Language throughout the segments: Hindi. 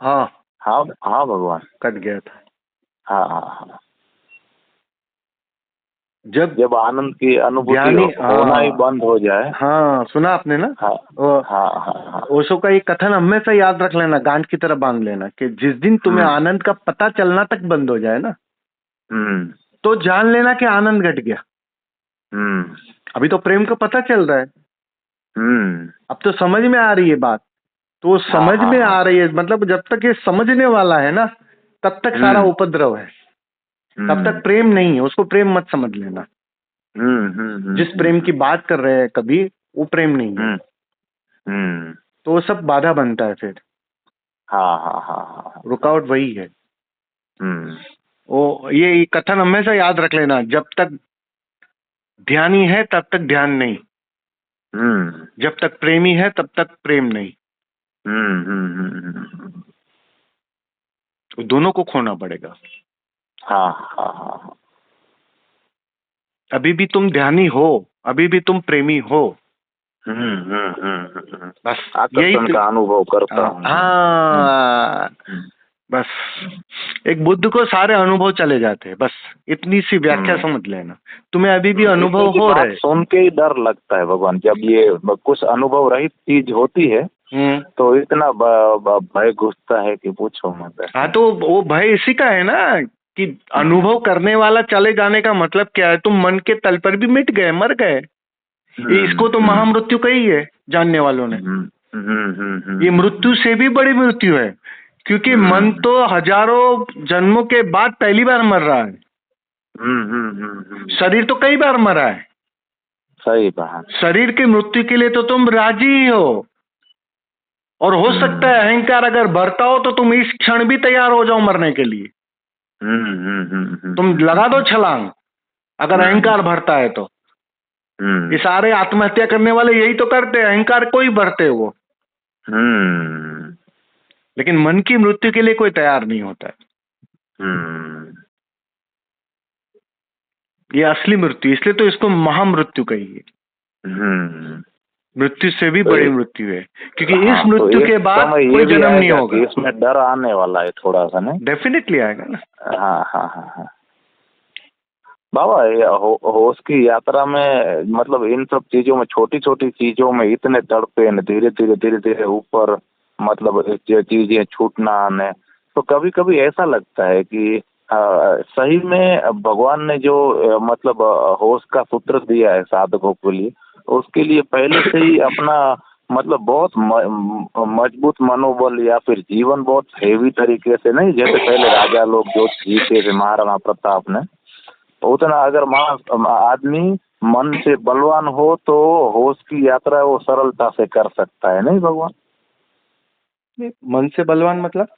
हाँ हाँ हाँ भगवान, कट गया था। हाँ हाँ हाँ। जब जब आनंद की अनुभूति ज्ञानी, होना ही हाँ बंद हो जाए। हाँ सुना आपने ना, हाँ वो हाँ हाँ हाँ। ओशो का एक कथन हमेशा याद रख लेना, गांठ की तरह बांध लेना, कि जिस दिन तुम्हें हम्म आनंद का पता चलना तक बंद हो जाए ना, हम्म तो जान लेना कि आनंद घट गया। हम्म अभी तो प्रेम का पता चल रहा है, हम्म। अब तो समझ में आ रही है बात, तो वो हाँ समझ हाँ में हाँ। आ रही है, मतलब जब तक ये समझने वाला है ना, तब तक सारा हम्म उपद्रव है, तब तक हम्म प्रेम नहीं है, उसको प्रेम मत समझ लेना। जिस प्रेम की बात कर रहे हैं कभी, वो प्रेम नहीं है, हम्म हम्म। तो वो सब बाधा बनता है फिर, हाँ हाँ हाँ हाँ। रुकावट वही है। हम्म वो ये कथन हमेशा याद रख लेना, जब तक ध्यानी है तब तक ध्यान नहीं, हम्म जब तक प्रेमी है तब तक प्रेम नहीं। हम्म। तो दोनों को खोना पड़ेगा। हाँ हाँ हाँ। अभी भी तुम ध्यानी हो, अभी भी तुम प्रेमी हो, बस यही आकर्षण तो। का अनुभव करता हूँ। हाँ हम्म बस, एक बुद्ध को सारे अनुभव चले जाते हैं, बस इतनी सी व्याख्या हम्म। समझ लेना, तुम्हें अभी भी अनुभव इनकी हो बात रहे। सुन के ही डर लगता है भगवान, जब ये कुछ अनुभव रहित चीज होती है तो इतना भय घुसता है कि पूछो मत। हाँ तो वो भय इसी का है ना, कि अनुभव करने वाला चले जाने का मतलब क्या है, तुम मन के तल पर भी मिट गए, मर गए। इसको तो महामृत्यु कही है जानने वालों ने। ये मृत्यु से भी बड़ी मृत्यु है, क्योंकि मन तो हजारों जन्मों के बाद पहली बार मर रहा है। शरीर तो कई बार मरा है। सही बात। शरीर की मृत्यु के लिए तो तुम राजी ही हो, और हो सकता है अहंकार अगर बढ़ता हो तो तुम इस क्षण भी तैयार हो जाओ मरने के लिए। तुम लगा दो छलांग, अगर अहंकार बढ़ता है तो। ये सारे आत्महत्या करने वाले यही तो करते हैं, अहंकार को ही बढ़ते वो। लेकिन मन की मृत्यु के लिए कोई तैयार नहीं होता है। ये असली मृत्यु, इसलिए तो इसको महामृत्यु कही है। मृत्यु से भी बड़ी मृत्यु है, क्योंकि इस हाँ, मृत्यु तो के बाद समय कोई ये भी जन्म नहीं आएगा होगा। कि इसमें डर आने वाला है थोड़ा सा, नहीं? डेफिनेटली आएगा ना। हाँ हाँ हाँ हाँ। बाबा ये होश की यात्रा में मतलब इन सब चीजों में, छोटी छोटी चीजों में इतने तड़पे न, धीरे धीरे धीरे धीरे ऊपर मतलब चीजें छूटना आने, तो कभी कभी ऐसा लगता है कि सही में भगवान ने जो मतलब होश का सूत्र दिया है साधकों के लिए, उसके लिए पहले से ही अपना मतलब बहुत मजबूत मनोबल या फिर जीवन बहुत हेवी तरीके से, नहीं जैसे पहले राजा लोग जो जीते थे महाराणा प्रताप ने, उतना अगर आदमी मन से बलवान हो तो होश की यात्रा वो सरलता से कर सकता है, नहीं भगवान? मन से बलवान मतलब,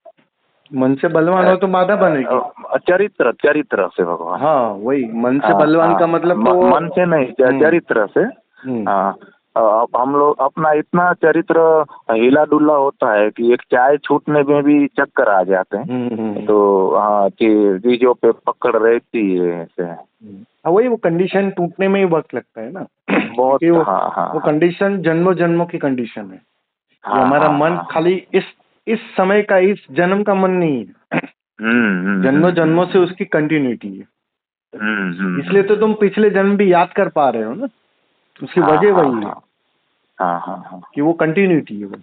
मन से बलवान हो तो बाधा बनेगी। चरित्र चरित्र से भगवान। हाँ वही, मन से हाँ बलवान हाँ, का मतलब तो मन से नहीं, चरित्र से। हाँ, हम लोग अपना इतना चरित्र हिला डुला होता है कि एक चाय छूटने में भी चक्कर आ जाते हैं। तो हाँ, चीजों पे पकड़ रहती है ऐसे। हाँ वही, वो कंडीशन टूटने में ही वक्त लगता है ना। बहुत। क्योंकि हाँ हाँ वो कंडीशन जन्मों जन्मों की कंडीशन है। ये हाँ हमारा हाँ मन हाँ। खाली इस समय का, इस जन्म का मन नहीं है। जन्मों जन्मों से उसकी कंटिन्यूटी है। इसलिए तो तुम पिछले जन्म भी याद कर पा रहे हो ना, उसकी हाँ वजह हाँ वही है हाँ हाँ हाँ। कि वो कंटिन्यूटी है वो।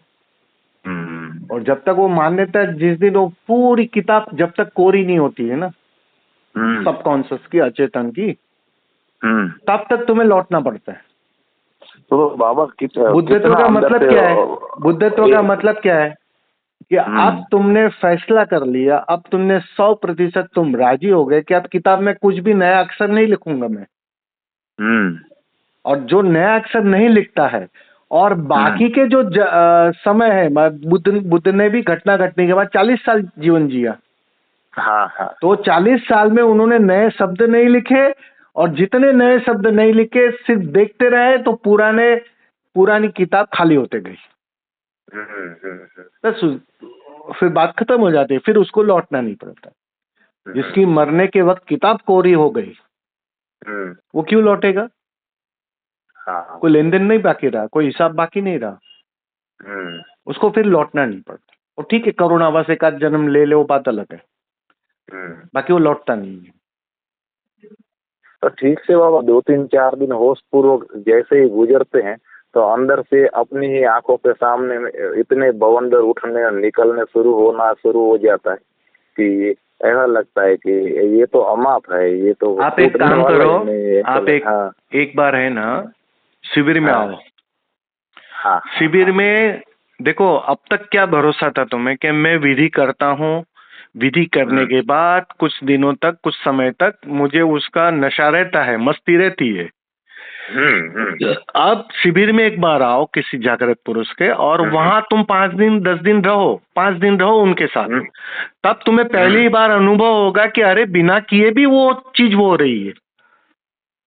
और जब तक वो मान्यता, जिस दिन वो पूरी किताब जब तक कोरी नहीं होती है ना, सबकॉन्शियस की, अचेतन की, तब तक तुम्हें लौटना पड़ता है। तो बाबा बुद्धत्व का मतलब क्या है? बुद्धत्व का मतलब क्या है कि अब तुमने फैसला कर लिया, अब तुमने 100% तुम राजी हो गए कि अब किताब में कुछ भी नया अक्षर नहीं लिखूंगा मैं। और जो नया अक्षर नहीं लिखता है, और बाकी के जो समय है, बुद्ध ने भी घटना घटने के बाद 40 साल जीवन जिया। हाँ हाँ। तो 40 साल में उन्होंने नए शब्द नहीं लिखे, और जितने नए शब्द नहीं लिखे सिर्फ देखते रहे, तो पुरानी किताब खाली होते गई। बस फिर बात खत्म हो जाती है, फिर उसको लौटना नहीं पड़ता। जिसकी मरने के वक्त किताब कोरी हो गई, वो क्यों लौटेगा? हाँ। कोई लेन देन नहीं बाकी रहा, कोई हिसाब बाकी नहीं रहा, उसको फिर लौटना नहीं पड़ता। और ठीक है, करुणावास एक आध जन्म ले ले, वो बात अलग है, बाकी वो लौटता नहीं है। तो ठीक से बाबा 2-3-4 दिन होश पूर्वक जैसे ही गुजरते हैं तो अंदर से अपनी ही आंखों के सामने में इतने बवंडर उठने निकलने शुरू हो जाता है कि ऐसा लगता है कि ये तो अमाप है, ये तो आप एक टूटने काम वाला करो, ही नहीं है। आप हाँ एक बार है ना शिविर में हाँ आओ। हाँ शिविर में देखो, अब तक क्या भरोसा था तुम्हें कि मैं विधि करता हूँ, विधि करने के बाद कुछ दिनों तक, कुछ समय तक मुझे उसका नशा रहता है, मस्ती रहती है। अब शिविर में एक बार आओ किसी जागृत पुरुष के, और वहां तुम 5 दिन 10 दिन रहो, 5 दिन रहो उनके साथ, तब तुम्हें पहली बार अनुभव होगा कि अरे बिना किए भी वो चीज वो हो रही है।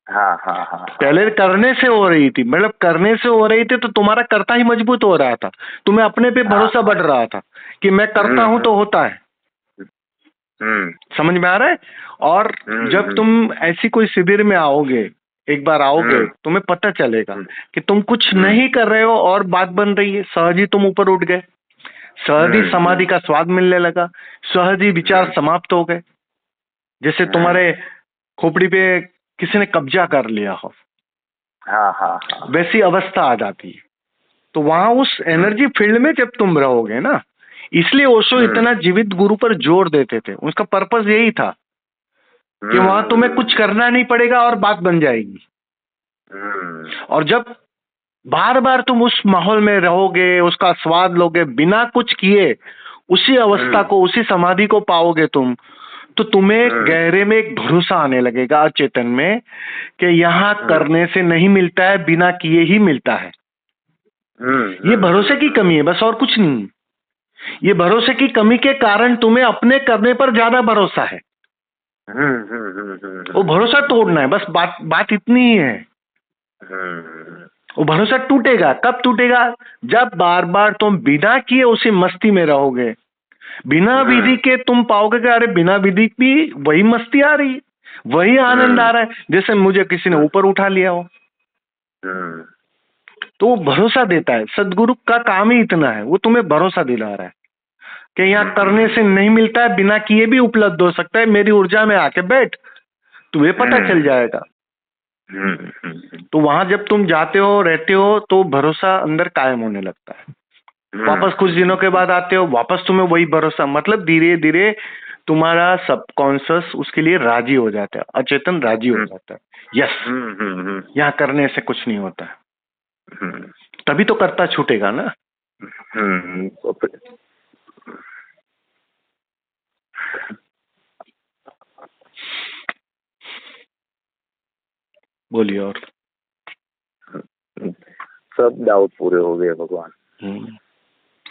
हाँ पहले करने से हो रही थी, मतलब करने से हो रही थी तो तुम्हारा करता ही मजबूत हो रहा था, तुम्हें अपने पे भरोसा बढ़ रहा था कि मैं करता हूं तो होता है। समझ में आ रहा है? और जब तुम ऐसी कोई शिविर में आओगे, एक बार आओगे, तुम्हें पता चलेगा कि तुम कुछ नहीं कर रहे हो और बात बन रही है, सहज ही तुम ऊपर उठ गए, सहज ही समाधि का स्वाद मिलने लगा, सहज ही विचार समाप्त हो गए, जैसे तुम्हारे खोपड़ी पे किसी ने कब्जा कर लिया हो, वैसी अवस्था आ जाती है। तो वहां उस एनर्जी फील्ड में जब तुम रहोगे ना, इसलिए ओशो इतना जीवित गुरु पर जोर देते थे, उसका पर्पस यही था कि वहां तुम्हें कुछ करना नहीं पड़ेगा और बात बन जाएगी। और जब बार बार तुम उस माहौल में रहोगे, उसका स्वाद लोगे बिना कुछ किए, उसी अवस्था को, उसी समाधि को पाओगे तुम, तो तुम्हें गहरे में एक भरोसा आने लगेगा अचेतन में कि यहाँ करने से नहीं मिलता है, बिना किए ही मिलता है। ये भरोसे की कमी है, बस और कुछ नहीं। ये भरोसे की कमी के कारण तुम्हें अपने करने पर ज्यादा भरोसा है। वो भरोसा तोड़ना है, बस बात इतनी ही है। वो भरोसा टूटेगा, कब टूटेगा? जब बार बार तुम बिना किए उसी मस्ती में रहोगे, बिना विधि के तुम पाओगे कि अरे बिना विधि भी वही मस्ती आ रही है, वही आनंद आ रहा है, जैसे मुझे किसी ने ऊपर उठा लिया हो। तो वो भरोसा देता है, सदगुरु का काम ही इतना है, वो तुम्हें भरोसा दिला रहा है कि यहाँ करने से नहीं मिलता है, बिना किए भी उपलब्ध हो सकता है, मेरी ऊर्जा में आके बैठ, तुम्हें पता चल जाएगा। तो वहां जब तुम जाते हो, रहते हो, तो भरोसा अंदर कायम होने लगता है। वापस कुछ दिनों के बाद आते हो, वापस तुम्हें वही भरोसा, मतलब धीरे धीरे तुम्हारा सबकॉन्शियस उसके लिए राजी हो जाता है, अचेतन राजी हो जाता है, यस यहाँ करने से कुछ नहीं होता है। तभी तो कर्ता छूटेगा ना। बोलिए। और सब डाउट पूरे हो गए भगवान।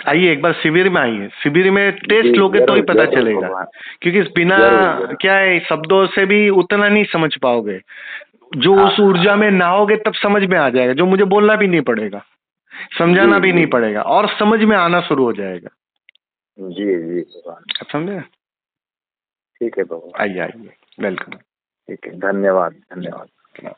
आइए एक बार शिविर में आइए, शिविर में टेस्ट लोगे तो ही पता चलेगा, क्योंकि बिना क्या है शब्दों से भी उतना नहीं समझ पाओगे, जो उस ऊर्जा में नहाओगे तब समझ में आ जाएगा, जो मुझे बोलना भी नहीं पड़ेगा, समझाना भी नहीं पड़ेगा, और समझ में आना शुरू हो जाएगा। जी जी भगवान, समझे? ठीक है भगवान, आइए आइए, वेलकम। ठीक है, धन्यवाद धन्यवाद।